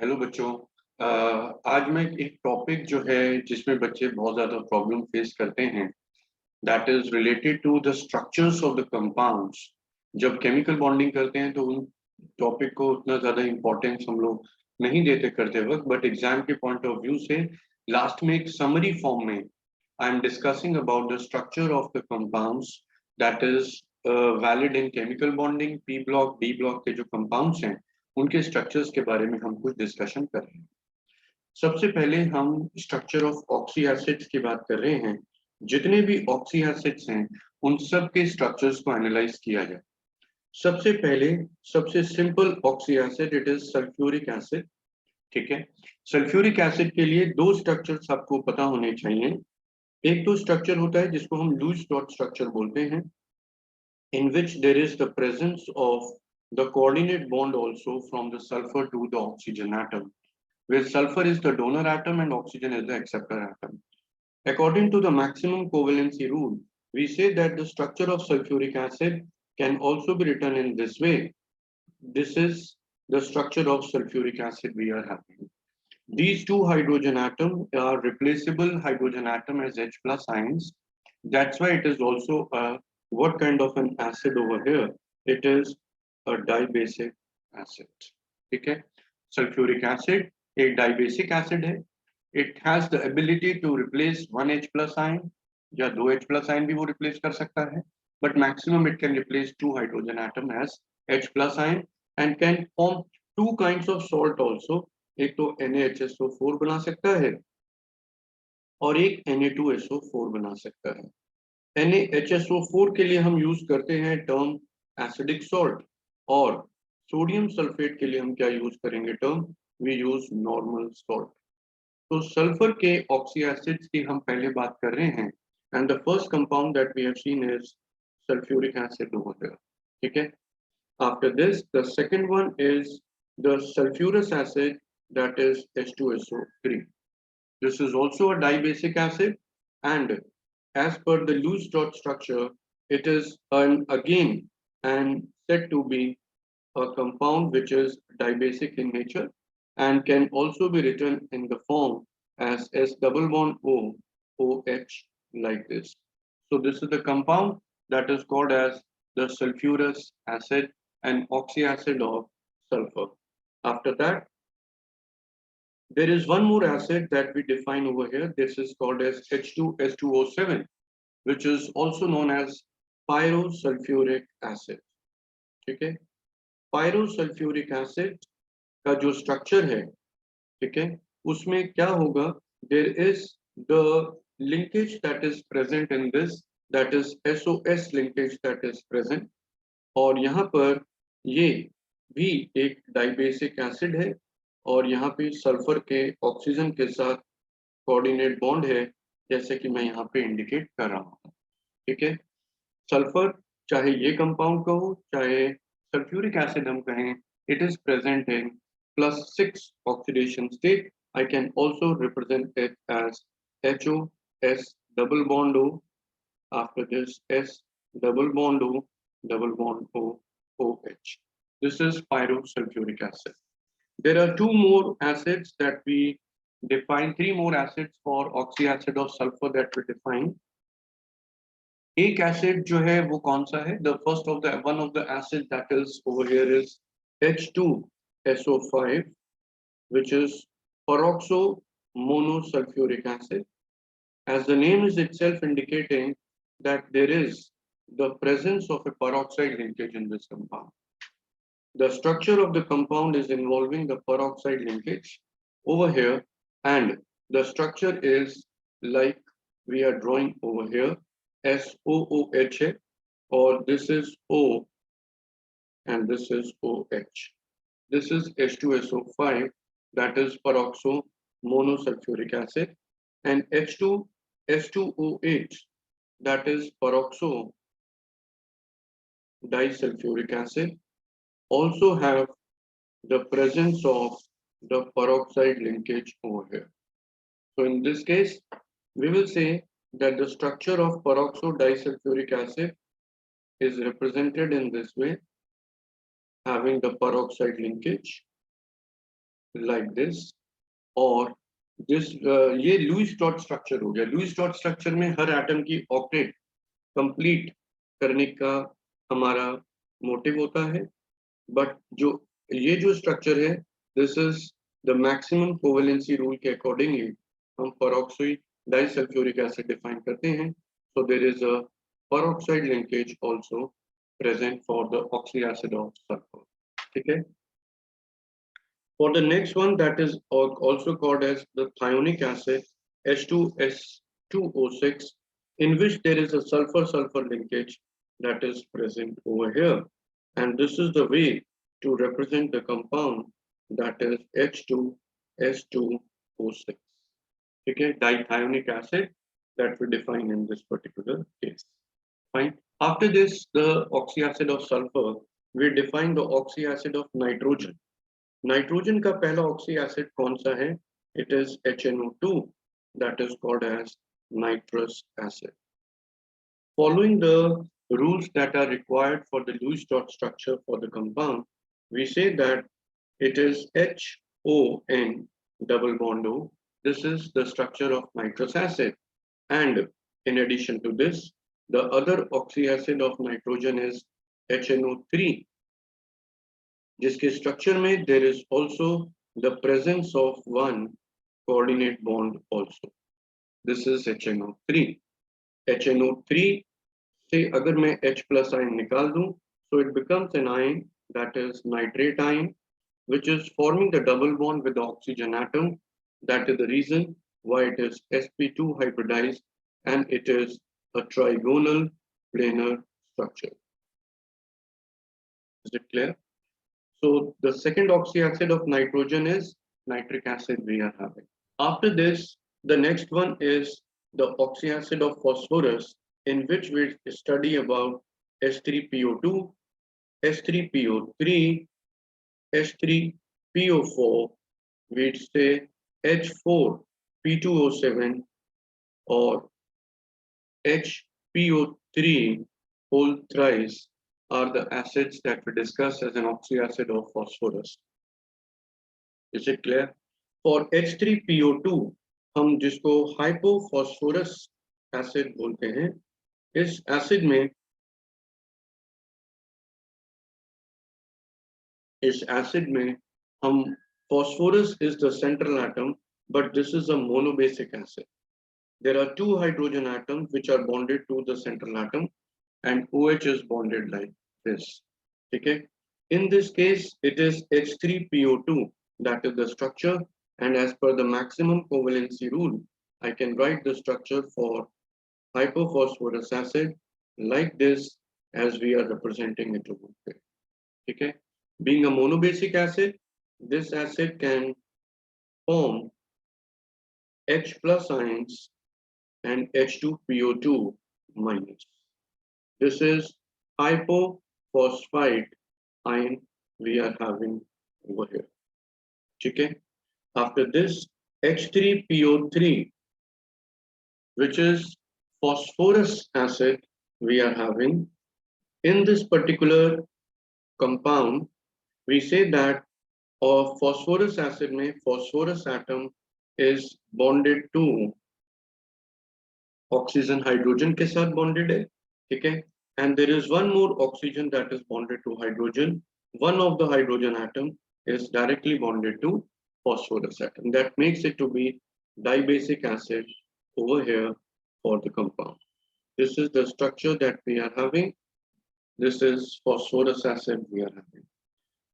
Hello बच्चों। आज मैं एक टॉपिक जो है जिसमें बच्चे बहुत ज़्यादा प्रॉब्लम फेस करते हैं, that is related to the structures of the compounds. जब केमिकल बॉन्डिंग करते हैं तो उन टॉपिक को उतना ज़्यादा इम्पोर्टेंस हम लोग नहीं देते करते वक्त, बट एग्जाम के पॉइंट ऑफ व्यू से लास्ट में एक समरी फॉर्म में I am discussing about the structure of the compounds that is valid in chemical bonding. P block D block के जो कंपाउंड्स हैं उनके स्ट्रक्चर्स के बारे में हम कुछ डिस्कशन कर रहे हैं। सबसे पहले हम स्ट्रक्चर ऑफ ऑक्सी एसिड्स की बात कर रहे हैं। जितने भी ऑक्सी एसिड्स हैं उन सब के स्ट्रक्चर्स को एनालाइज किया जाए। सबसे पहले सबसे simple oxy acid it is sulphuric acid. ठीक है, सल्फ्यूरिक एसिड के लिए दो स्ट्रक्चर्स आपको पता होने चाहिए। एक तो स्ट्रक्चर होता है जिसको हम लूज डॉट स्ट्रक्चर बोलते हैं, in which there is the presence of the coordinate bond also from the sulfur to the oxygen atom, where sulfur is the donor atom and oxygen is the acceptor atom. According to the maximum covalency rule, we say that the structure of sulfuric acid can also be written in this way. This is the structure of sulfuric acid we are having. These two hydrogen atoms are replaceable hydrogen atom as H plus ions. That's why it is also a what kind of an acid over here? It is a dibasic acid. ठीक है, sulfuric acid एक dibasic acid है. It has the ability to replace one H plus ion या दो H plus ion भी वो replace कर सकता है. But maximum it can replace two hydrogen atom as H plus ion and can form two kinds of salt also. एक तो NaHSO4 बना सकता है और एक Na2SO4 बना सकता है। NaHSO4 के लिए हम यूज करते हैं टर्म एसिडिक सॉल्ट, और सोडियम सल्फेट के लिए हम क्या यूज करेंगे term, we use normal salt. तो सल्फर के ऑक्सी एसिड्स की हम पहले बात कर रहे हैं, and the first compound that we have seen is sulphuric acid over here. ठीक है, after this the second one is the sulphurous acid, that is H2SO3. This is also a dibasic acid, and as per the loose dot structure, it is again and said to be a compound which is dibasic in nature and can also be written in the form as S double bond O OH like this. So this is the compound that is called as the sulfurous acid and oxyacid of sulfur. After that, there is one more acid that we define over here. This is called as H2S2O7, which is also known as pyrosulfuric acid. ठीक है, pyrosulfuric acid का जो structure है, ठीक है, उसमें क्या होगा, there is the linkage that is present in this, that is SOS linkage that is present, और यहाँ पर ये भी एक डाइबेसिक एसिड है और यहाँ पे सल्फर के ऑक्सीजन के साथ कोऑर्डिनेट बॉन्ड है, जैसे कि मैं यहाँ पे इंडिकेट कर रहा हूँ। ठीक है, सल्फर चाहे ये कंपाउंड का हो चाहे सल्फ्यूरिक एसिड हम कहें, it is present in +6 oxidation state. I can also represent it as HOS double bond O. After this S double bond O double bond O OH. This is pyrosulfuric acid. There are two more acids that we define, three more acids for oxyacid of sulfur that we define. एक acid जो है वो कौन सा है, the first of the one of the acid that is over here is H2SO5, which is peroxo monosulfuric acid. As the name is itself indicating that there is the presence of a peroxide linkage in this compound. The structure of the compound is involving the peroxide linkage over here, and the structure is like we are drawing over here, SOOH, or this is O and this is OH. This is H2SO5, that is peroxo monosulfuric acid, and H2S2OH, that is peroxo disulfuric acid, also have the presence of the peroxide linkage over here. So in this case, we will say that the structure of peroxo disulfuric acid is represented in this way, having the peroxide linkage, like this, और this ये Lewis dot structure हो गया. Lewis dot structure में हर atom की octet complete करने का हमारा motive होता है, बट जो ये जो स्ट्रक्चर है, this is the maximum covalency rule के अकॉर्डिंगली हम पेरोक्साइड डाइसल्फ्यूरिक एसिड डिफाइन करते हैं. So there is a peroxide linkage also present for the oxyacid of sulfur. ठीक है. For the next one, that is also called as the thionic acid, H2S2O6, in which there is a sulfur-sulfur linkage that is present over here. And this is the way to represent the compound that is H2S2O6. Okay, dithionic acid that we define in this particular case. Fine. After this, the oxyacid of sulfur, we define the oxyacid of nitrogen. Nitrogen का पहला oxy acid कौन सा है? It is HNO2, that is called as nitrous acid. Following the rules that are required for the Lewis dot structure for the compound, we say that it is HON double bond O. This is the structure of nitrous acid. And in addition to this, the other oxy acid of nitrogen is HNO3, जिसके structure में there is also the presence of one coordinate bond also. This is HNO3. HNO3 से अगर मैं H plus ion निकाल दूं, so it becomes an ion that is nitrate ion, which is forming the double bond with the oxygen atom. That is the reason why it is sp2 hybridized, and it is a trigonal planar structure. Is it clear? So the second oxyacid of nitrogen is nitric acid we are having. After this, the next one is the oxyacid of phosphorus, in which we study about S3PO2, S3PO3, S3PO4, we'd say H4P2O7 or HPO3 whole thrice are the acids that we discuss as an oxyacid of phosphorus. Is it clear? For H3PO2, हम जिसको hypophosphorus acid बोलते हैं, इस acid में हम phosphorus is the central atom, but this is a monobasic acid. There are two hydrogen atoms which are bonded to the central atom, and OH is bonded like this. Okay. In this case, it is H3PO2, that is the structure, and as per the maximum covalency rule, I can write the structure for hypophosphorus acid like this, as we are representing it over here. Okay. Being a monobasic acid, this acid can form H plus ions and H2PO2 minus. This is hypophosphite ion we are having over here. Okay. After this, H3PO3, which is phosphorus acid we are having. In this particular compound, we say that of phosphorus acid में phosphorus atom is bonded to oxygen hydrogen के साथ bonded है, ठीक है? And there is one more oxygen that is bonded to hydrogen. One of the hydrogen atom is directly bonded to phosphorus atom. That makes it to be dibasic acid over here for the compound. This is the structure that we are having. This is phosphorus acid we are having.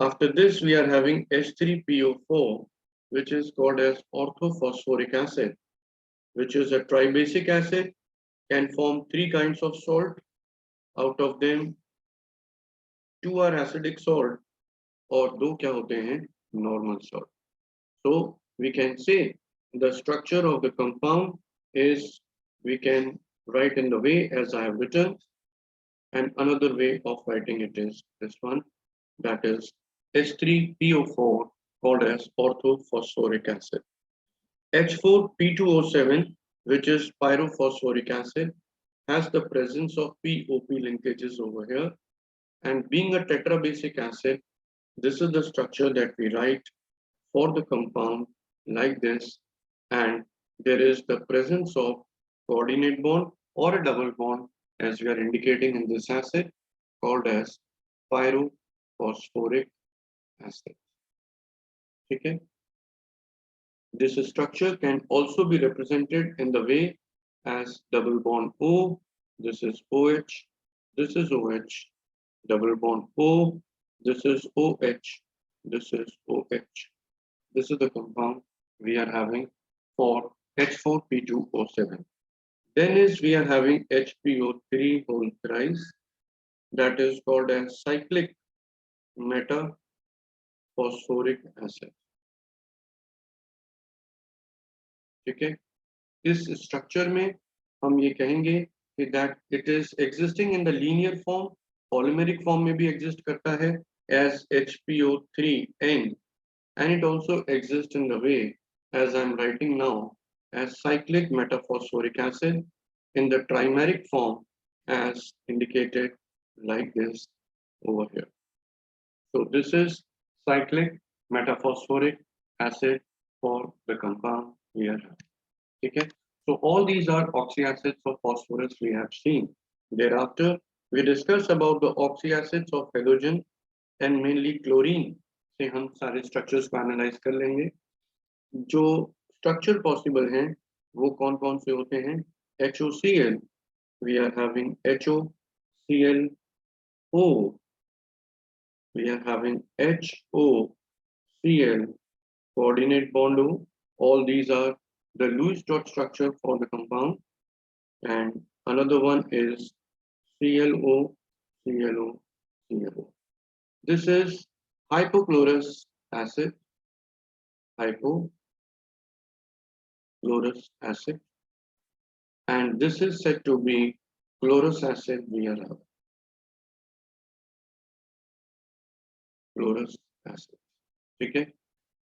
After this, we are having H3PO4, which is called as orthophosphoric acid, which is a tribasic acid, can form three kinds of salt. Out of them, two are acidic salt और दो क्या होते हैं normal salt. So we can say the structure of the compound is, we can write in the way as I have written, and another way of writing it is this one, that is H3PO4 called as orthophosphoric acid. H4P2O7, which is pyrophosphoric acid, has the presence of POP linkages over here, and being a tetrabasic acid, this is the structure that we write for the compound like this, and there is the presence of coordinate bond or a double bond as we are indicating in this acid called as pyrophosphoric acid. Okay. This structure can also be represented in the way as double bond O, this is OH, this is OH, double bond O, this is OH, this is OH. This is the compound we are having for H4P2O7. Then is we are having HPO3 whole thrice, that is called as cyclic metaphosphoric acid. ठीक है, इस structure में हम ये कहेंगे कि that it is existing in the linear form, polymeric form में भी exist करता है as HPO3N, and it also exists in the way as I am writing now as cyclic metaphosphoric acid in the trimeric form as indicated like this over here. So this is cyclic metaphosphoric acid for the compound we are having. Okay, so all these are oxyacids of phosphorus we have seen. Thereafter, we discuss about the oxyacids of halogen and mainly chlorine से हम सारे structures को analyze कर लेंगे. जो structure possible हैं वो कौन कौन से होते हैं? HOCl, we are having HOClO, we are having HOCl, coordinate bond O. All these are the Lewis dot structure for the compound, and another one is ClO, ClO, ClO. This is hypochlorous acid, hypochlorous acid, and this is said to be chlorous acid we are having. Chlorous acid. Okay.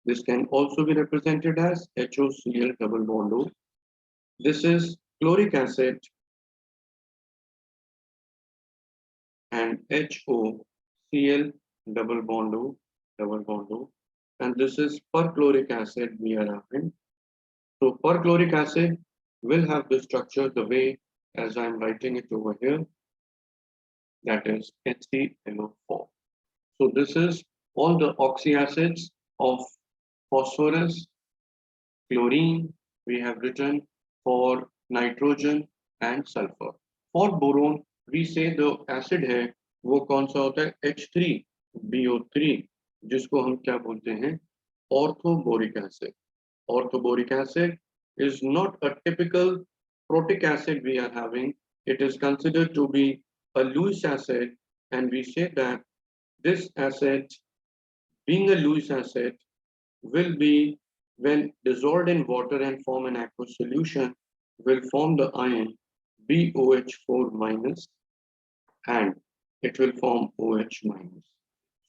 This can also be represented as HOCl double bond O. This is chloric acid and HOCl double bond O, and this is perchloric acid we are having. So perchloric acid will have the structure the way as I am writing it over here, that is HClO4. So this is all the oxyacids of phosphorus, chlorine we have written for nitrogen and sulfur. For boron we say the acid है वो कौन सा होता है H3BO3 जिसको हम क्या बोलते हैं orthoboric acid. Orthoboric acid is not a typical protic acid we are having. It is considered to be a Lewis acid, and we say that this acid being a Lewis acid will be, when dissolved in water and form an aqueous solution, will form the ion BOH4 minus, and it will form OH minus.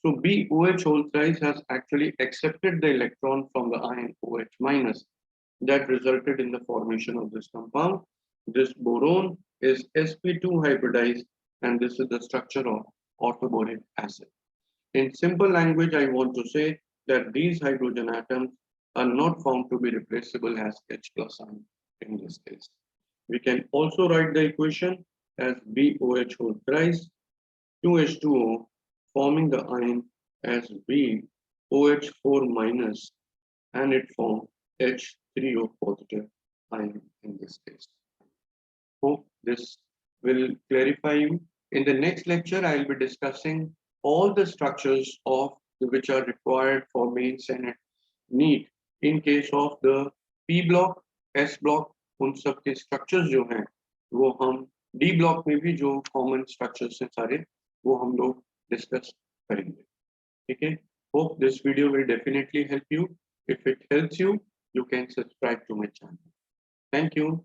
So BOH whole thrice has actually accepted the electron from the ion OH minus. That resulted in the formation of this compound. This boron is sp2 hybridized, and this is the structure of orthoboric acid. In simple language, I want to say that these hydrogen atoms are not found to be replaceable as H plus ion in this case. We can also write the equation as BOH whole thrice 2H2O forming the ion as BOH4 minus, and it forms H3O positive ion in this case. Hope this will clarify you. In the next lecture, I will be discussing all the structures of which are required for mains and NEET in case of the P block, S block, उन सब के structures जो हैं वो हम D block में भी जो common structures हैं सारे वो हम लोग discuss करेंगे. ठीक है? Hope this video will definitely help you. If it helps you, you can subscribe to my channel. Thank you.